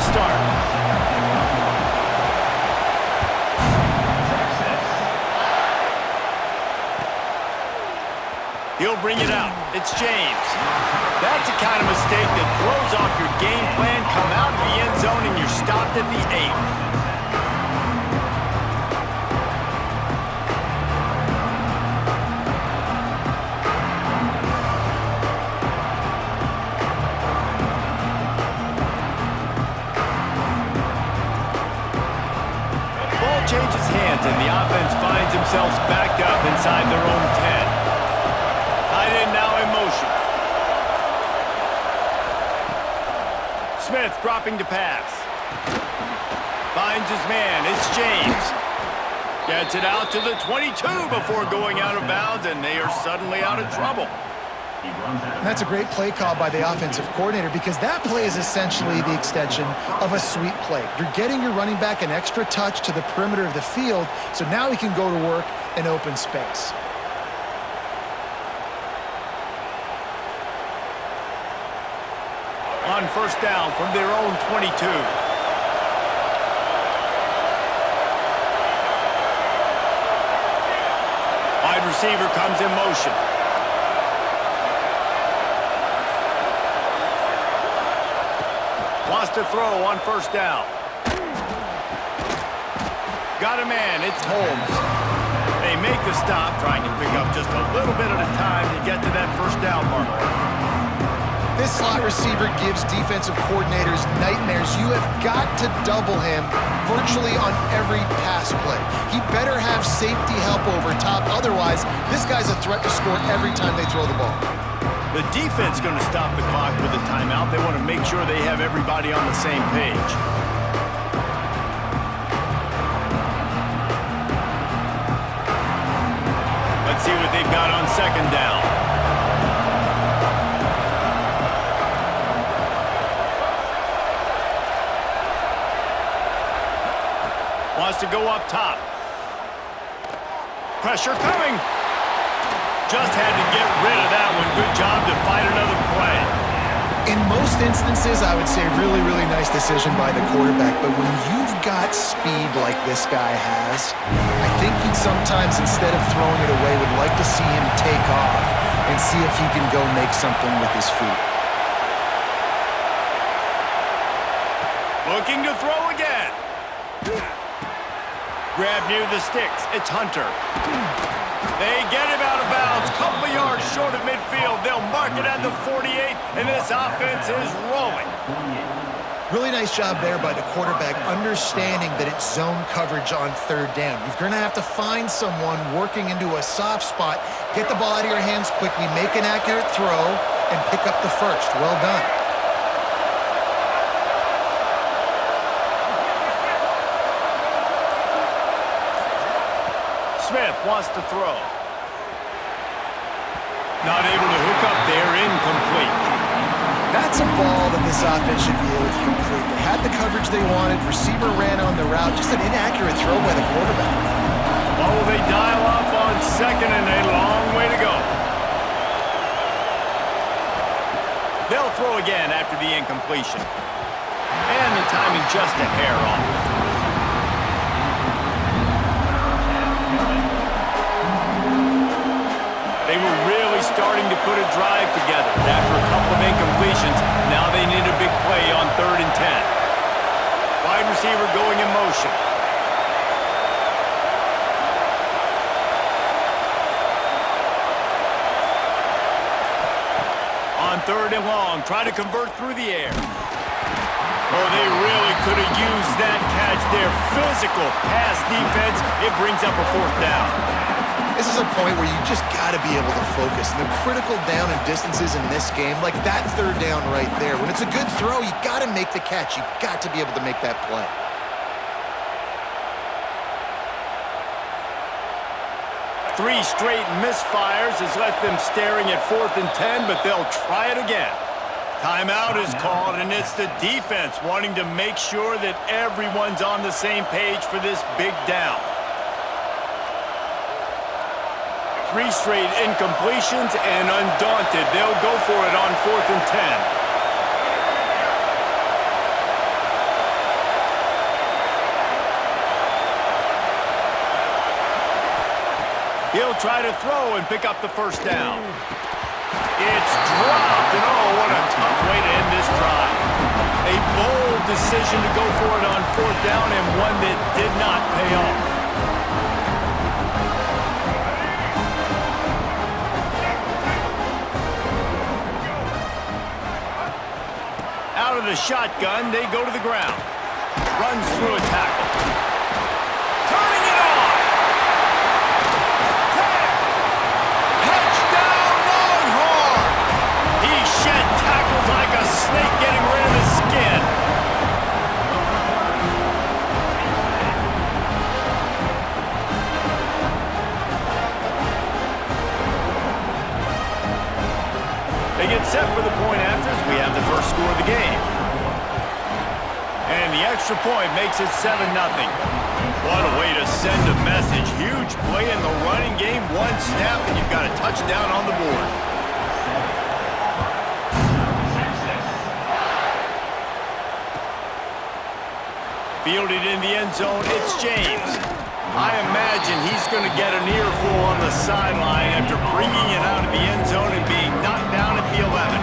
start. He'll bring it out. It's James. That's the kind of mistake that throws off your game plan. Come out of the end zone and you're stopped at the 8. Changes hands and the offense finds themselves backed up inside their own 10. Tight end now in motion. Smith dropping to pass. Finds his man. It's James. Gets it out to the 22 before going out of bounds, and they are suddenly out of trouble. And that's a great play call by the offensive coordinator because that play is essentially the extension of a sweep play. You're getting your running back an extra touch to the perimeter of the field, so now he can go to work in open space. On first down from their own 22. Wide receiver comes in motion. Wants to throw on first down. Got a man, it's Holmes. They make the stop, trying to pick up just a little bit at a time to get to that first down marker. This slot receiver gives defensive coordinators nightmares. You have got to double him virtually on every pass play. He better have safety help over top. Otherwise, this guy's a threat to score every time they throw the ball. The defense going to stop the clock with a timeout. They want to make sure they have everybody on the same page. Let's see what they've got on second down. Wants to go up top. Pressure coming. Just had to get rid of that one. Good job to find another play. In most instances, I would say really, really nice decision by the quarterback. But when you've got speed like this guy has, I think he sometimes, instead of throwing it away, would like to see him take off and see if he can go make something with his feet. Looking to throw again. Grab near the sticks. It's Hunter. They get him out of bounds. Couple of yards short of midfield. They'll mark it at the 48, and this offense is rolling. Really nice job there by the quarterback, understanding that it's zone coverage on third down. You're going to have to find someone working into a soft spot, get the ball out of your hands quickly, make an accurate throw, and pick up the first. Well done. Smith wants to throw. Not able to hook up there, incomplete. That's a ball that this offense should be able to complete. They had the coverage they wanted, receiver ran on the route, just an inaccurate throw by the quarterback. Oh, they dial up on second and a long way to go. They'll throw again after the incompletion. And the timing just a hair off. They were really starting to put a drive together. After a couple of incompletions, now they need a big play on 3rd and 10. Wide receiver going in motion. On 3rd and long, try to convert through the air. Oh, they really could have used that catch there. Physical pass defense. It brings up a 4th down. This is a point where you just got to be able to focus. And the critical down and distances in this game, like that 3rd down right there, when it's a good throw, you got to make the catch. You got to be able to make that play. Three straight misfires has left them staring at 4th and 10, but they'll try it again. Timeout is called, and it's the defense wanting to make sure that everyone's on the same page for this big down. 3 straight incompletions, and undaunted, they'll go for it on 4th and 10. He'll try to throw and pick up the first down. It's dropped, and oh, what a tough way to end this drive. A bold decision to go for it on fourth down, and one that did not pay off. Out of the shotgun, they go to the ground. Runs through a tackle. Turning it on! Touchdown, Longhorn! He shed tackles like a snake getting rid of his skin. They get set for the point afters. We have the first score of the game. And the extra point makes it 7-0. What a way to send a message. Huge play in the running game. One snap, and you've got a touchdown on the board. Fielded in the end zone, it's James. I imagine he's going to get an earful on the sideline after bringing it out of the end zone and being knocked down at the 11.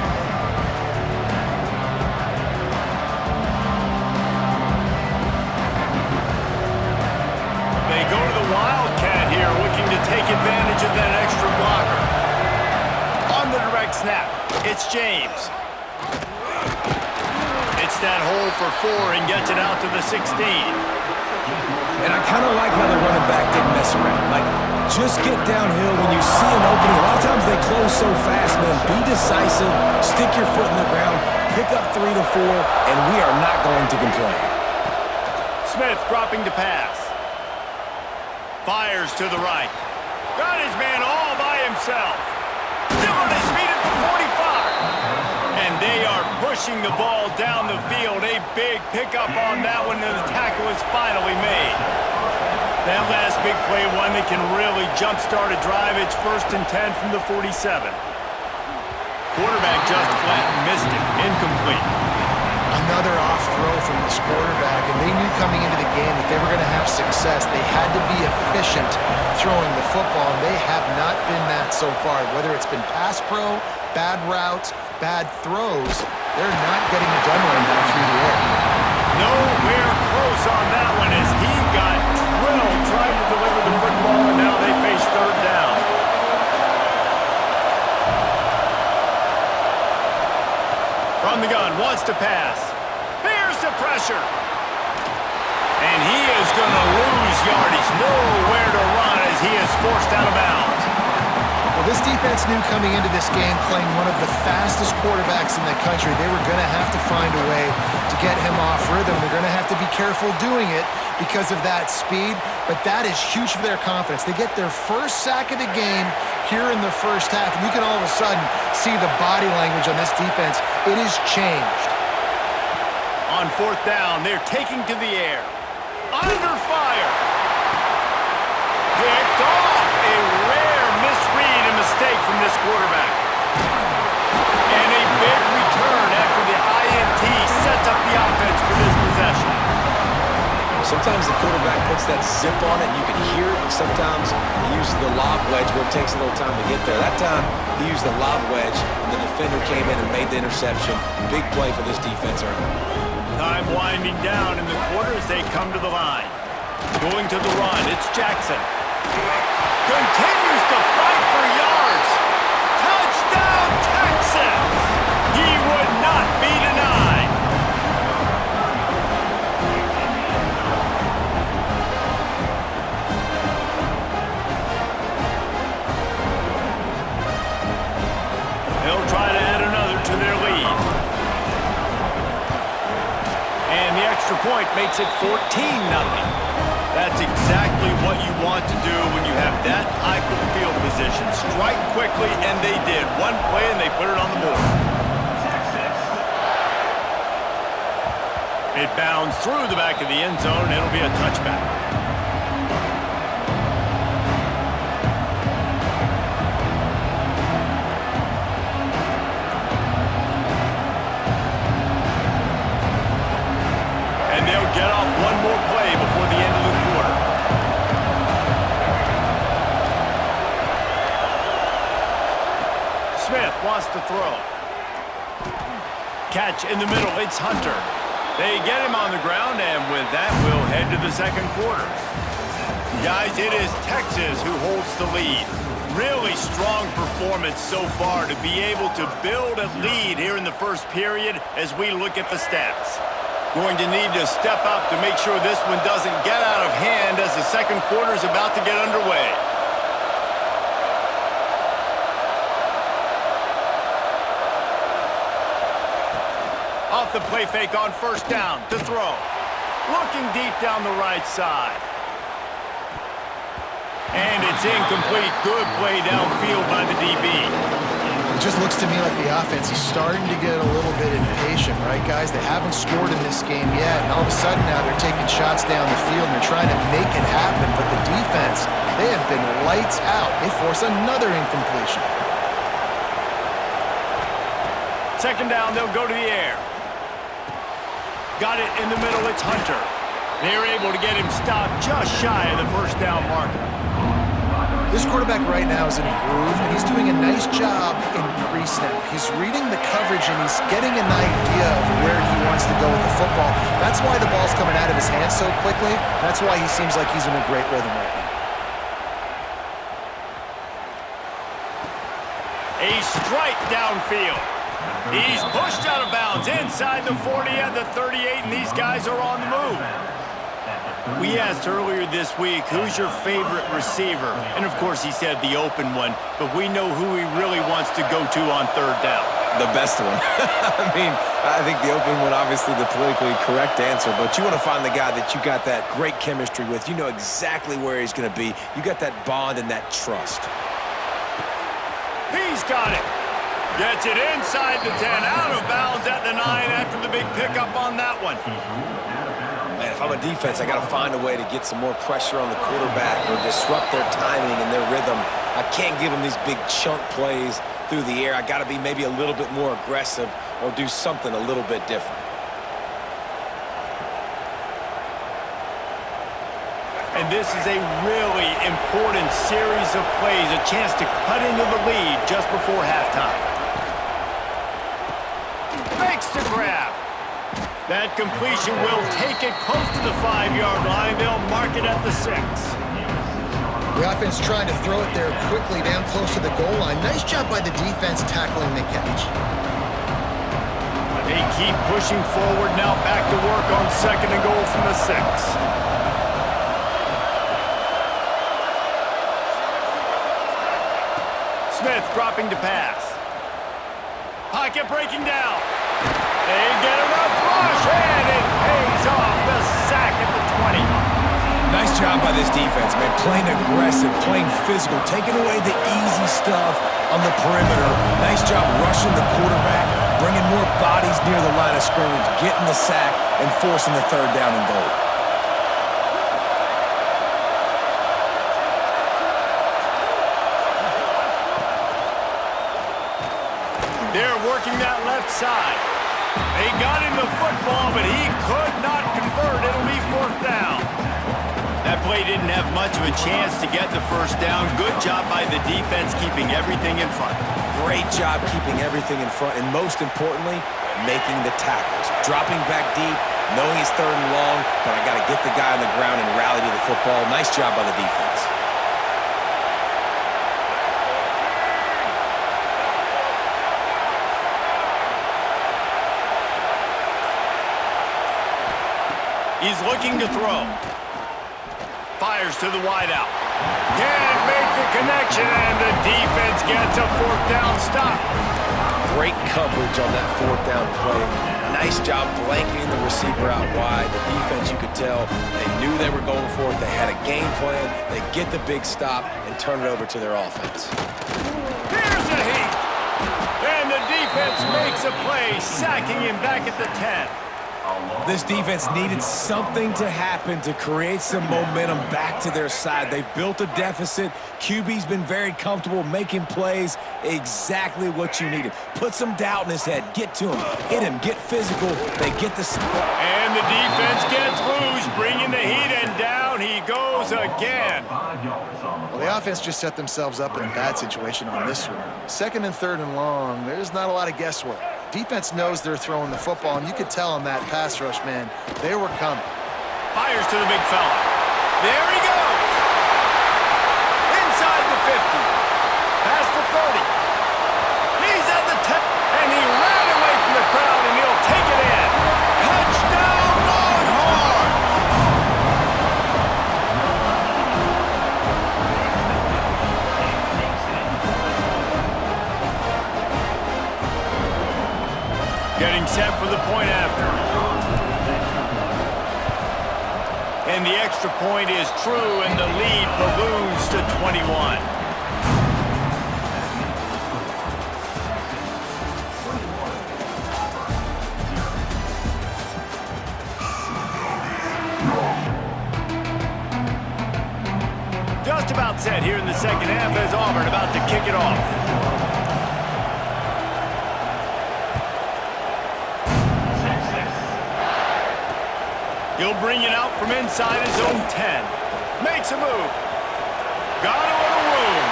They go to the Wildcat here, looking to take advantage of that extra blocker. On the direct snap, it's James. It's that hole for 4 and gets it out to the 16. And I kind of like how the running back didn't mess around. Like, just get downhill when you see an opening. A lot of times they close so fast, man. Be decisive, stick your foot in the ground, pick up 3 to 4, and we are not going to complain. Smith dropping to pass. Fires to the right. Got his man all by himself. Still on his feet at the 45. And they are pushing the ball down the field. A big pickup on that one, and the tackle is finally made. That last big play, one that can really jumpstart a drive. It's 1st and 10 from the 47. Quarterback just flat missed it. Incomplete. Another off throw from this quarterback, and they knew coming into the game that they were going to have success. They had to be efficient throwing the football, and they have not been that so far. Whether it's been pass pro, bad routes, bad throws, they're not getting it done right now through the air. Nowhere close on that one as he got drilled trying to deliver the football, and now they face 3rd down. From the gun, wants to pass. Here's the pressure. And he is going to lose yardage. Nowhere to run as he is forced out of bounds. Well, this defense knew coming into this game, playing one of the fastest quarterbacks in the country, they were going to have to find a way to get him off rhythm. They're going to have to be careful doing it because of that speed, but that is huge for their confidence. They get their first sack of the game here in the first half, and you can all of a sudden see the body language on this defense. It is changed. On 4th down, they're taking to the air. Under fire. Picked off. A rare misread and mistake from this quarterback. And a big return after the INT sets up the offense for this possession. Sometimes the quarterback puts that zip on it, and you can hear it. And sometimes he uses the lob wedge where it takes a little time to get there. That time, he used the lob wedge, and the defender came in and made the interception. Big play for this defense early. Time winding down in the quarter as they come to the line. Going to the run, it's Jackson. Continues to fight for yards. Touchdown, Texas! He would not be denied. They'll try to add another to their lead. And the extra point makes it 14-0. That's exactly what you want to do when you have that type of field position. Strike quickly, and they did. One play, and they put it on the board. It bounds through the back of the end zone, and it'll be a touchback. And they'll get off one more play before the end of the quarter. Smith wants to throw. Catch in the middle, it's Hunter. They get him on the ground, and with that, we'll head to the second quarter. Guys, it is Texas who holds the lead. Really strong performance so far to be able to build a lead here in the first period as we look at the stats. Going to need to step up to make sure this one doesn't get out of hand as the second quarter is about to get underway. Off the play fake on first down to throw. Looking deep down the right side. And it's incomplete. Good play downfield by the DB. It just looks to me like the offense is starting to get a little bit impatient, right, guys? They haven't scored in this game yet, and all of a sudden now they're taking shots down the field and they're trying to make it happen, but the defense, they have been lights out. They force another incompletion. Second down, they'll go to the air. Got it in the middle, it's Hunter. They're able to get him stopped just shy of the first down marker. This quarterback right now is in a groove, and he's doing a nice job in pre-snap. He's reading the coverage, and he's getting an idea of where he wants to go with the football. That's why the ball's coming out of his hands so quickly. That's why he seems like he's in a great rhythm right now. A strike downfield. He's pushed out of bounds inside the 40 and the 38, and these guys are on the move. We asked earlier this week, who's your favorite receiver? And of course he said the open one, but we know who he really wants to go to on third down. The best one. I mean, I think the open one, obviously the politically correct answer, but you want to find the guy that you got that great chemistry with. You know exactly where he's going to be. You got that bond and that trust. He's got it. Gets it inside the 10, out of bounds at the 9 after the big pickup on that one. Man, if I'm a defense, I got to find a way to get some more pressure on the quarterback or disrupt their timing and their rhythm. I can't give them these big chunk plays through the air. I got to be maybe a little bit more aggressive or do something a little bit different. And this is a really important series of plays, a chance to cut into the lead just before halftime. Makes the grab. That completion will take it close to the 5-yard line. They'll mark it at the 6. The offense trying to throw it there quickly down close to the goal line. Nice job by the defense tackling the catch. They keep pushing forward now, back to work on second and goal from the 6. Smith dropping to pass. Pocket breaking down. They get enough rush, and it pays off. The sack at the 20. Nice job by this defense, man. Playing aggressive, playing physical, taking away the easy stuff on the perimeter. Nice job rushing the quarterback, bringing more bodies near the line of scrimmage, getting the sack, and forcing the third down and goal. They're working that left side. They got him the football, but he could not convert. It'll be fourth down. That play didn't have much of a chance to get the first down. Good job by the defense keeping everything in front. Great job keeping everything in front, and most importantly, making the tackles. Dropping back deep, knowing it's third and long, but I got to get the guy on the ground and rally to the football. Nice job by the defense. He's looking to throw. Fires to the wideout. Can't make the connection, and the defense gets a fourth down stop. Great coverage on that fourth down play. Nice job blanketing the receiver out wide. The defense, you could tell, they knew they were going for it. They had a game plan. They get the big stop and turn it over to their offense. Here's a heat. And the defense makes a play, sacking him back at the 10. This defense needed something to happen to create some momentum back to their side. They've built a deficit. QB's been very comfortable making plays, exactly what you needed. Put some doubt in his head. Get to him. Hit him. Get physical. They get the... And the defense gets loose, bringing the heat, and down he goes again. Well, the The offense just set themselves up in a bad situation on this one. 2nd and 3rd and long, there's not a lot of guesswork. Defense knows they're throwing the football, and you could tell on that pass rush, man, they were coming. Fires to the big fella. There he goes. Inside the 50. Past the 30. He's at the 10. And he ran away from the crowd, and he'll take it in. Touchdown, Longhorns! Getting set for the point after. And the extra point is true, and the lead balloons to 21. Just about set here in the second half as Auburn about to kick it off. He'll bring it out from inside his own 10. Makes a move. Got a little room.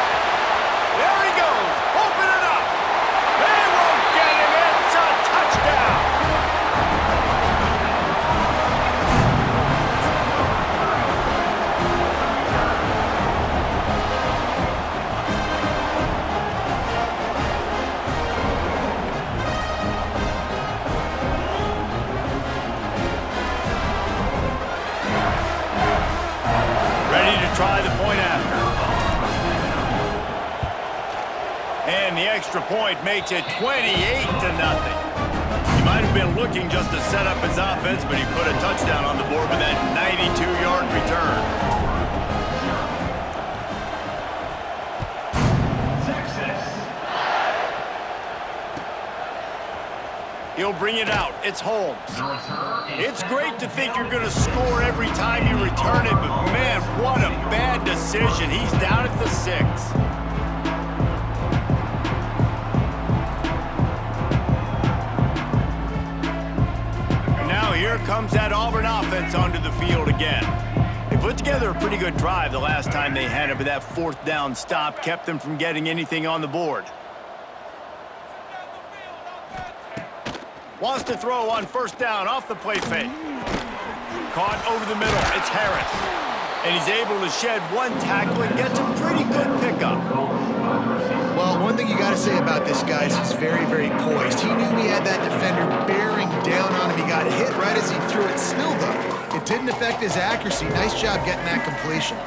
There he goes. Open it up. They won't get him. It's a touchdown. Try the point after. And the extra point makes it 28-0. He might have been looking just to set up his offense, but he put a touchdown on the board with that 92-yard return. He'll bring it out. It's Holmes. It's great to think you're going to score every time you return it, but man, what a bad decision. He's down at the 6. Now here comes that Auburn offense onto the field again. They put together a pretty good drive the last time they had it, but that 4th down stop kept them from getting anything on the board. Wants to throw on 1st down off the play fake. Caught over the middle. It's Harris. And he's able to shed one tackle and gets a pretty good pickup. Well, one thing you got to say about this guy is he's very, very poised. He knew he had that defender bearing down on him. He got hit right as he threw it. Still, though, it didn't affect his accuracy. Nice job getting that completion.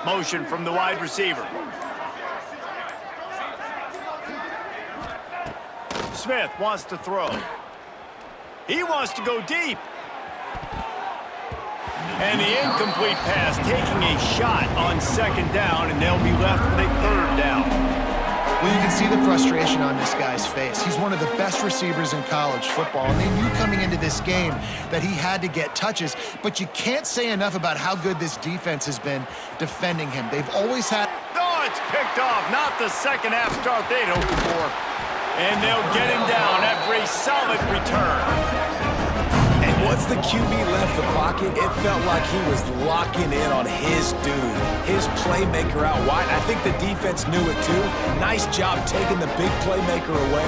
Motion from the wide receiver. Smith wants to throw. He wants to go deep. And the incomplete pass, taking a shot on 2nd down, and they'll be left with a 3rd down. Well, you can see the frustration on this guy's face. He's one of the best receivers in college football, and they knew coming into this game that he had to get touches, but you can't say enough about how good this defense has been defending him. They've always had... Oh, it's picked off. Not the second half start they'd hoped for. And they'll get him down after a solid return. And once the QB left the pocket, it felt like he was locking in on his dude, his playmaker out wide. I think the defense knew it too. Nice job taking the big playmaker away,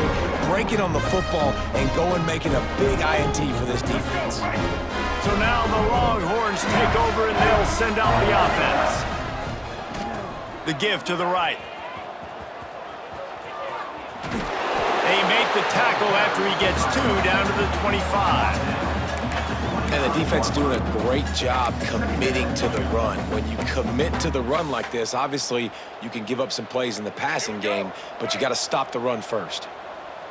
breaking on the football, and going making a big INT for this defense. So now the Longhorns take over and they'll send out the offense. The give to the right. They make the tackle after he gets 2 down to the 25. And the defense doing a great job committing to the run. When you commit to the run like this, obviously you can give up some plays in the passing game, but you got to stop the run first.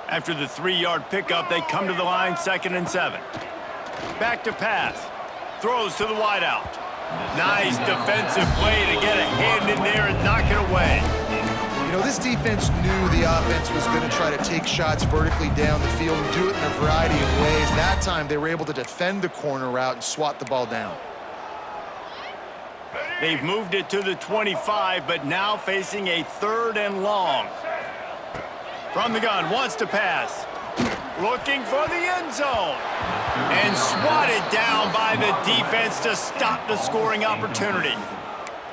After the 3-yard pickup, they come to the line 2nd and 7. Back to pass. Throws to the wideout. Nice defensive play to get a hand in there and knock it away. You know, this defense knew the offense was going to try to take shots vertically down the field and do it in a variety of ways. That time, they were able to defend the corner route and swat the ball down. They've moved it to the 25, but now facing a 3rd and long. From the gun, wants to pass. Looking for the end zone. And swatted down by the defense to stop the scoring opportunity.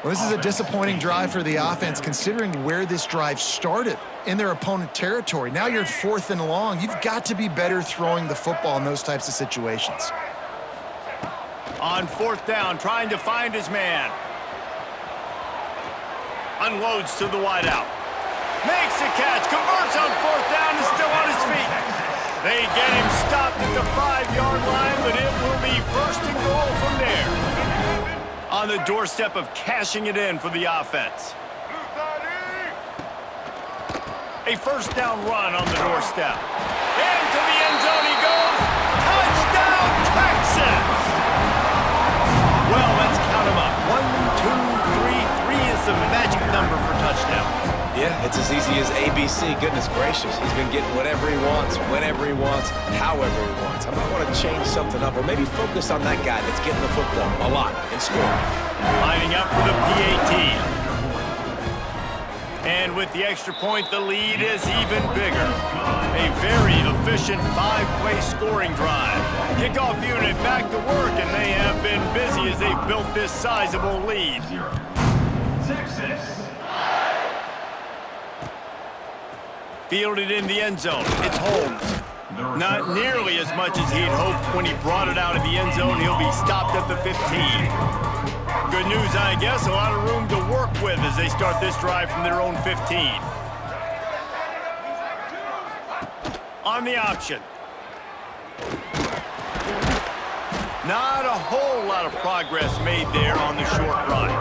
Well, this is a disappointing drive for the offense, considering where this drive started in their opponent territory. Now you're at 4th and long. You've got to be better throwing the football in those types of situations. On 4th down, trying to find his man. Unloads to the wideout. Makes the catch, converts on 4th down, and still on his feet. They get him stopped at the 5-yard line, but it will be 1st and goal from there. On the doorstep of cashing it in for the offense. A 1st down run on the doorstep. Into the end zone he goes. Touchdown, Texas! Well, let's count them up. 1, 2, 3. 3 is the magic number for touchdowns. Yeah, it's as easy as ABC. Goodness gracious. He's been getting whatever he wants, whenever he wants, however he wants. I might want to change something up or maybe focus on that guy that's getting the football a lot and scoring. Lining up for the PAT. And with the extra point, the lead is even bigger. A very efficient 5-play scoring drive. Kickoff unit back to work, and they have been busy as they've built this sizable lead. Texas. Fielded in the end zone. It's Holmes. Not nearly as much as he'd hoped when he brought it out of the end zone. He'll be stopped at the 15. Good news, I guess. A lot of room to work with as they start this drive from their own 15. On the option. Not a whole lot of progress made there on the short run.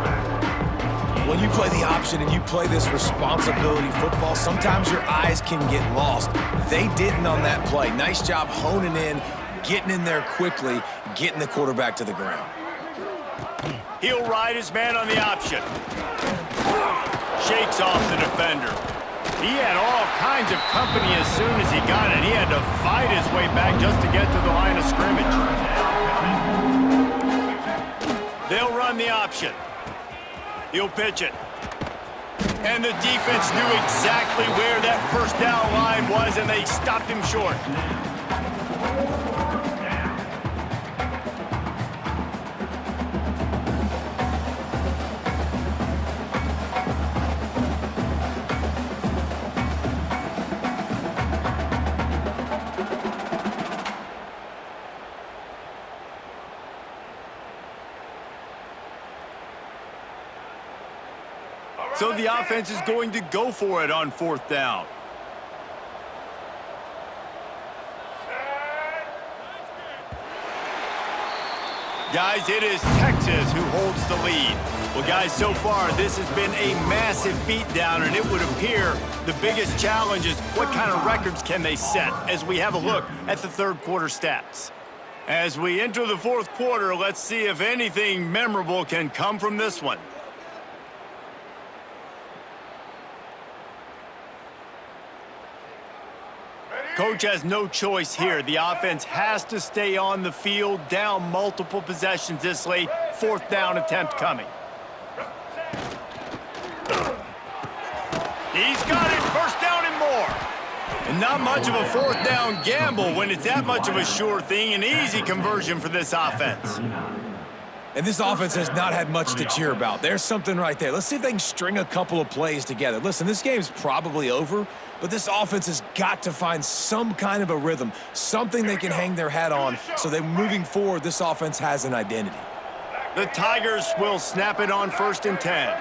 When you play the option and you play this responsibility football, sometimes your eyes can get lost. They didn't on that play. Nice job honing in, getting in there quickly, getting the quarterback to the ground. He'll ride his man on the option. Shakes off the defender. He had all kinds of company as soon as he got it. He had to fight his way back just to get to the line of scrimmage. They'll run the option. He'll pitch it. And the defense knew exactly where that 1st down line was, and they stopped him short. So the offense is going to go for it on 4th down. Guys, it is Texas who holds the lead. Well, guys, so far this has been a massive beatdown, and it would appear the biggest challenge is what kind of records can they set as we have a look at the 3rd quarter stats. As we enter the 4th quarter, let's see if anything memorable can come from this one. Coach has no choice here. The offense has to stay on the field, down multiple possessions this late. 4th down attempt coming. He's got it. 1st down and more. And not much of a 4th down gamble when it's that much of a sure thing. An easy conversion for this offense. And this offense has not had much to cheer about. There's something right there. Let's see if they can string a couple of plays together. Listen, this game's probably over, but this offense has got to find some kind of a rhythm, something they can hang their hat on so that moving forward, this offense has an identity. The Tigers will snap it on 1st and 10.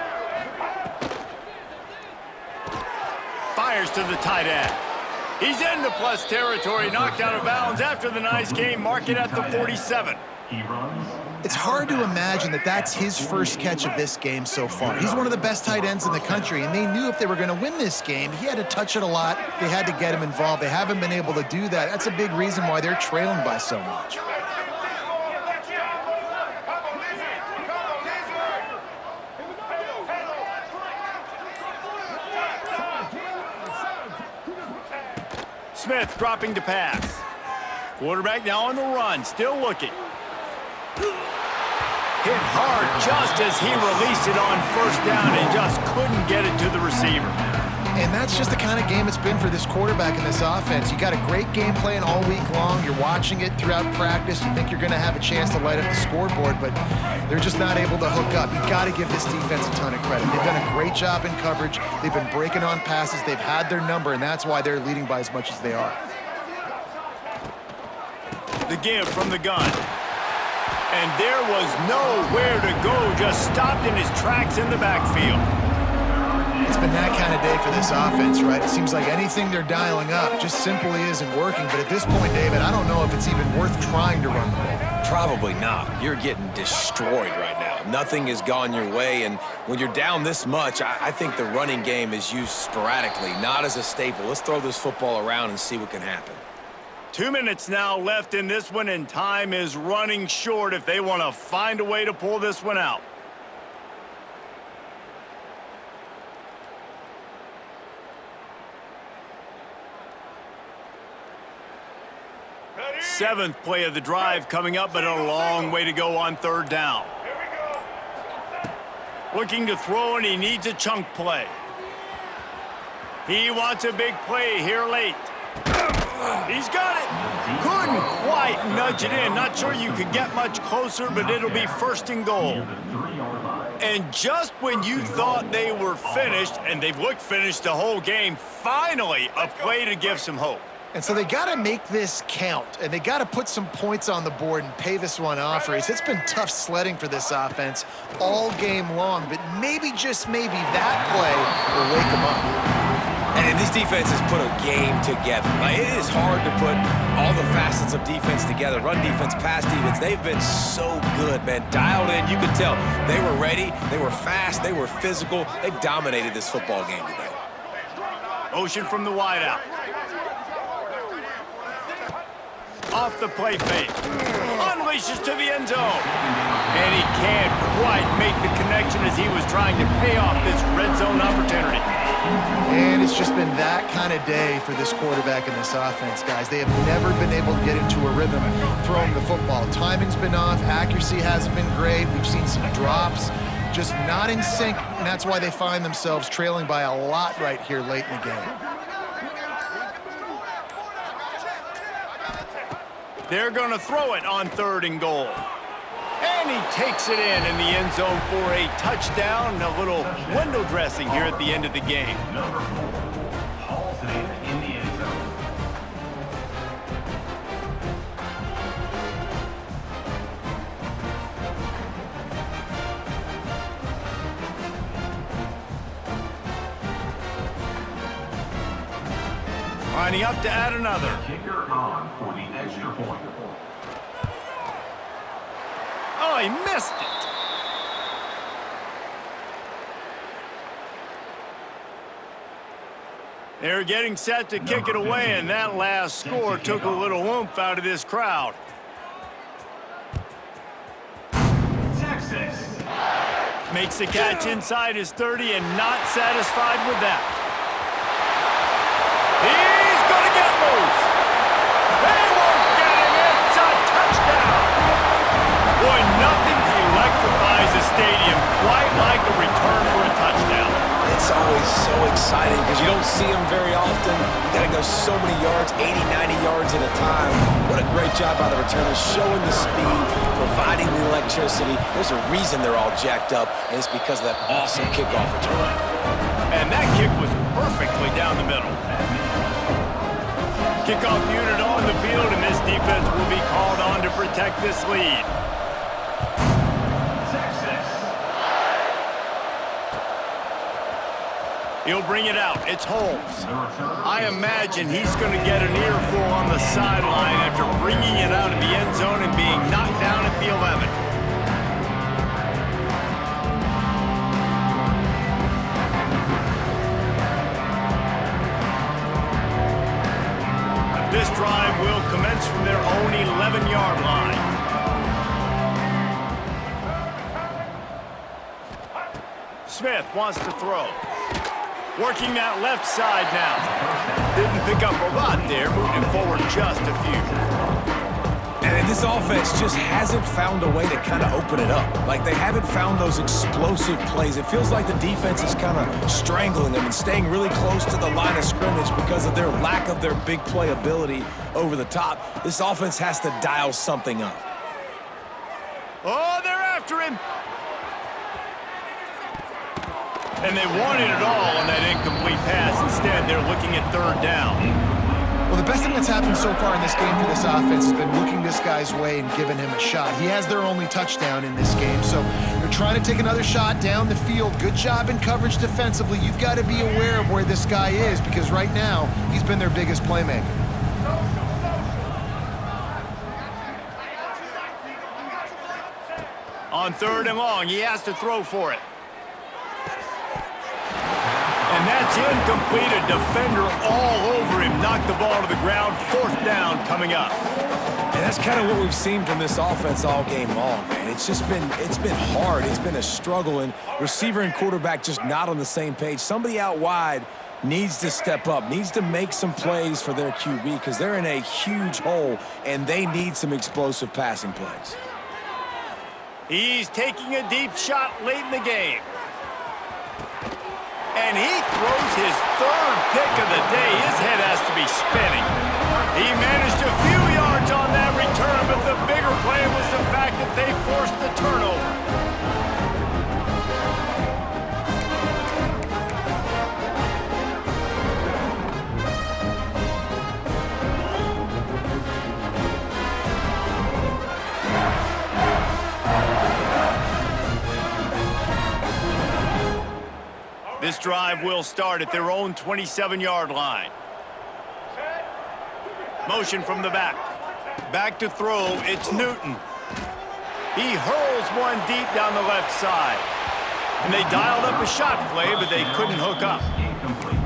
Fires to the tight end. He's in the plus territory, knocked out of bounds after the nice game. Mark it at the 47. It's hard to imagine that that's his first catch of this game so far. He's one of the best tight ends in the country, and they knew if they were going to win this game, he had to touch it a lot. They had to get him involved. They haven't been able to do that. That's a big reason why they're trailing by so much. Smith dropping to pass. Quarterback now on the run, still looking. Hit hard just as he released it on 1st down and just couldn't get it to the receiver. And that's just the kind of game it's been for this quarterback in this offense. You got a great game plan all week long. You're watching it throughout practice. You think you're going to have a chance to light up the scoreboard, but they're just not able to hook up. You got to give this defense a ton of credit. They've done a great job in coverage. They've been breaking on passes. They've had their number, and that's why they're leading by as much as they are. The give from the gun. And there was nowhere to go, just stopped in his tracks in the backfield. It's been that kind of day for this offense, right? It seems like anything they're dialing up just simply isn't working. But at this point, David, I don't know if it's even worth trying to run the ball. Probably not. You're getting destroyed right now. Nothing has gone your way, and when you're down this much, I think the running game is used sporadically, not as a staple. Let's throw this football around and see what can happen. 2 minutes now left in this one, and time is running short if they want to find a way to pull this one out. Seventh play of the drive coming up, but a long way to go on third down. Looking to throw, and he needs a chunk play. He wants a big play here late. He's got it. Couldn't quite nudge it in. Not sure you could get much closer, but it'll be first and goal. And just when you thought they were finished, and they've looked finished the whole game, finally a play to give some hope. And so they got to make this count, and they got to put some points on the board and pay this one off. It's been tough sledding for this offense all game long, but maybe, just maybe, that play will wake them up. And this defense has put a game together. Like, it is hard to put all the facets of defense together. Run defense, pass defense, they've been so good, man. Dialed in, you could tell. They were ready, they were fast, they were physical. They dominated this football game today. Motion from the wideout. Off the play fake. Unleashes to the end zone. And he can't quite make the connection as he was trying to pay off this red zone opportunity. And it's just been that kind of day for this quarterback and this offense, guys. They have never been able to get into a rhythm throwing the football. Timing's been off. Accuracy hasn't been great. We've seen some drops. Just not in sync, and that's why they find themselves trailing by a lot right here late in the game. They're going to throw it on third and goal. And he takes it in the end zone for a touchdown. A little window dressing here at the end of the game. Number 4, Hall safe in the end zone. Lining up to add another. Kicker on for the extra point. Oh, he missed it. They're getting set to kick it away, and that last score took a little oomph out of this crowd. Texas. Makes the catch inside his 30 and not satisfied with that. He's going to get loose. They won't get him. It's a touchdown. Boy, nothing electrifies a stadium quite like a return for a touchdown. It's always so exciting because you don't see them very often. You got to go so many yards, 80, 90 yards at a time. What a great job by the returners, showing the speed, providing the electricity. There's a reason they're all jacked up, and it's because of that awesome kickoff return. And that kick was perfectly down the middle. Kickoff unit on the field, and this defense will be called on to protect this lead. Texas. He'll bring it out. It's Holmes. I imagine he's going to get an earful on the sideline after bringing it out of the end zone and being knocked down at the 11. This drive will commence from their own 11-yard line. Smith wants to throw. Working that left side now. Didn't pick up a lot there, moving forward just a few. And this offense just hasn't found a way to kind of open it up. Like, they haven't found those explosive plays. It feels like the defense is kind of strangling them and staying really close to the line of scrimmage because of their lack of their big play ability over the top. This offense has to dial something up. Oh, they're after him. And they wanted it all on that incomplete pass. Instead, they're looking at third down. Well, the best thing that's happened so far in this game for this offense has been looking this guy's way and giving him a shot. He has their only touchdown in this game, so they're trying to take another shot down the field. Good job in coverage defensively. You've got to be aware of where this guy is because right now he's been their biggest playmaker. On third and long, he has to throw for it. And that's incomplete. A defender all over him. Knocked the ball to the ground. Fourth down coming up. And that's kind of what we've seen from this offense all game long, man. It's been hard. It's been a struggle, and receiver and quarterback just not on the same page. Somebody out wide needs to step up, needs to make some plays for their QB because they're in a huge hole, and they need some explosive passing plays. He's taking a deep shot late in the game. And he throws his third pick of the day. His head has to be spinning. He managed a few yards on that return, but the bigger play was the fact that they forced the turnover. This drive will start at their own 27-yard line. Motion from the back. Back to throw, it's Newton. He hurls one deep down the left side. And they dialed up a shot play, but they couldn't hook up.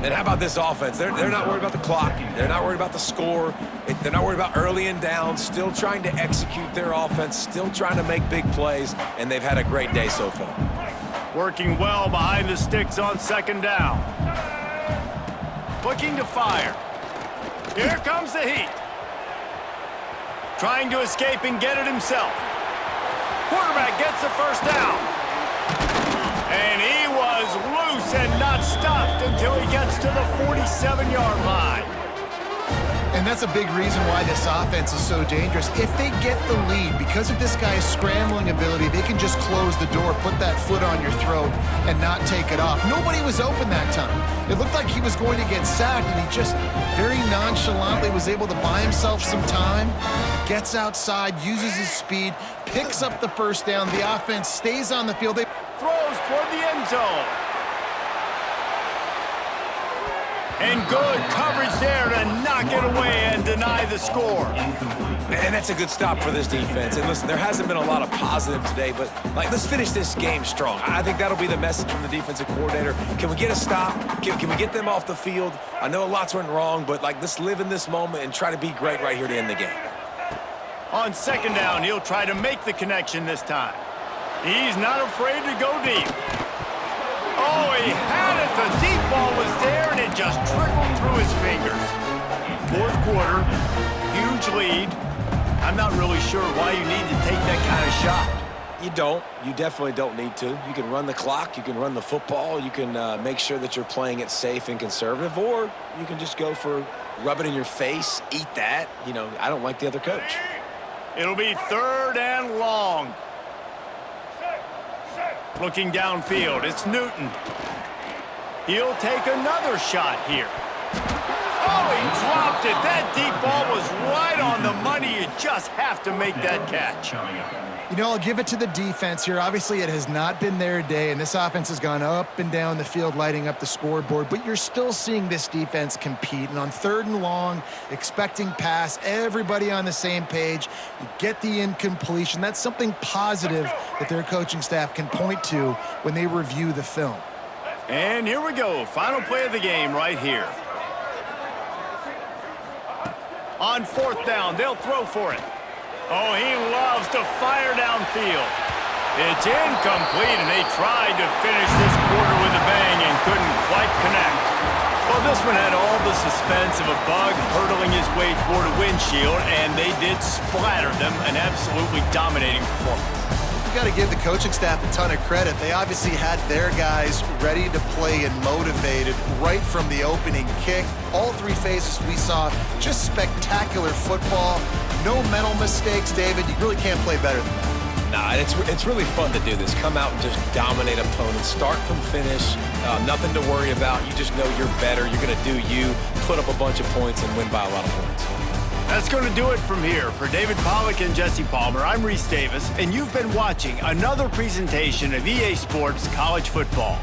And how about this offense? They're not worried about the clock. They're not worried about the score. They're not worried about early and down. Still trying to execute their offense. Still trying to make big plays. And they've had a great day so far. Working well behind the sticks on second down. Looking to fire. Here comes the heat. Trying to escape and get it himself. Quarterback gets the first down. And he was loose and not stopped until he gets to the 47-yard line. And that's a big reason why this offense is so dangerous. If they get the lead, because of this guy's scrambling ability, they can just close the door, put that foot on your throat, and not take it off. Nobody was open that time. It looked like he was going to get sacked, and he just very nonchalantly was able to buy himself some time, gets outside, uses his speed, picks up the first down. The offense stays on the field. They throws toward the end zone. And good coverage there to knock it away and deny the score. Man, that's a good stop for this defense. And listen, there hasn't been a lot of positive today, but let's finish this game strong. I think that'll be the message from the defensive coordinator. Can we get a stop? Can we get them off the field? I know lots went wrong, but let's live in this moment and try to be great right here to end the game. On second down, he'll try to make the connection this time. He's not afraid to go deep. Oh, he had it. The deep ball was there, and it just trickled through his fingers. Fourth quarter, huge lead. I'm not really sure why you need to take that kind of shot. You don't. You definitely don't need to. You can run the clock. You can run the football. You can make sure that you're playing it safe and conservative, or you can just go for rub it in your face, eat that. I don't like the other coach. It'll be third and long. Looking downfield, it's Newton. He'll take another shot here. Oh, he dropped it. That deep ball was right on the money. You just have to make that catch. I'll give it to the defense here. Obviously, it has not been their day, and this offense has gone up and down the field, lighting up the scoreboard, but you're still seeing this defense compete. And on third and long, expecting pass, everybody on the same page, you get the incompletion. That's something positive that their coaching staff can point to when they review the film. And here we go. Final play of the game right here. On fourth down, they'll throw for it. Oh, he loves to fire downfield. It's incomplete, and they tried to finish this quarter with a bang and couldn't quite connect. Well, this one had all the suspense of a bug hurtling his way toward a windshield, and they did splatter them, an absolutely dominating performance. You got to give the coaching staff a ton of credit. They obviously had their guys ready to play and motivated right from the opening kick. All three phases we saw, just spectacular football. No mental mistakes, David. You really can't play better than that. Nah, it's really fun to do this. Come out and just dominate opponents, start from finish, nothing to worry about. You just know you're better. You're going to do you, put up a bunch of points, and win by a lot of points. That's going to do it from here. For David Pollack and Jesse Palmer, I'm Reese Davis, and you've been watching another presentation of EA Sports College Football.